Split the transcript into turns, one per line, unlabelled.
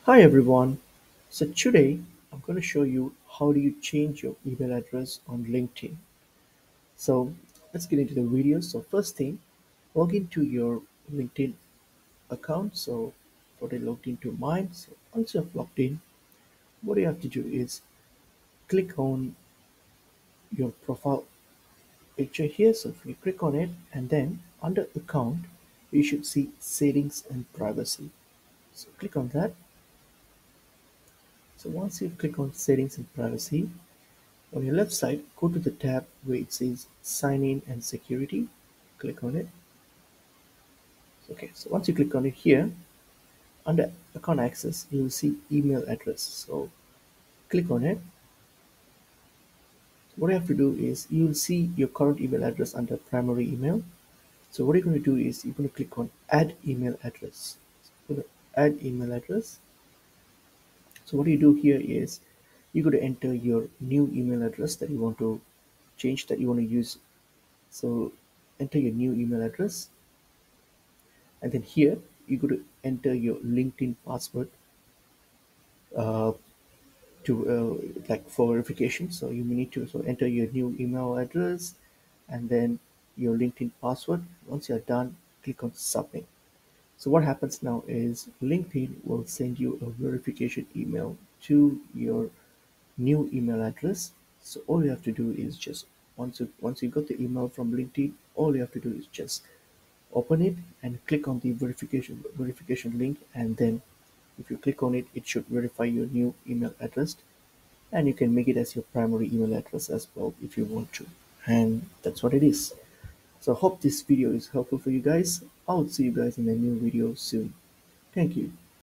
Hi everyone. So today I'm going to show you how do you change your email address on LinkedIn. So let's get into the video. So first thing, log into your LinkedIn account. So for the logged into mine. So once you have logged in, what you have to do is click on your profile picture here. So if you click on it and then under account, you should see settings and privacy. So click on that. So once you click on settings and privacy, on your left side, go to the tab where it says Sign In and Security. Click on it. Okay, so once you click on it here, under Account Access, you will see email address. So click on it. What you have to do is you will see your current email address under primary email. So what you're going to do is you're going to click on Add Email Address. So going to add email address. So what you do here is you're going to enter your new email address that you want to change, that you want to use. So enter your new email address. And then here you go to enter your LinkedIn password uh, to like for verification. So you need to enter your new email address and then your LinkedIn password. Once you're done, click on submit. So what happens now is LinkedIn will send you a verification email to your new email address. So all you have to do is just once you got the email from LinkedIn, all you have to do is just open it and click on the verification link, and then if you click on it, it should verify your new email address, and you can make it as your primary email address as well if you want to. And that's what it is. So I hope this video is helpful for you guys. I'll see you guys in a new video soon. Thank you.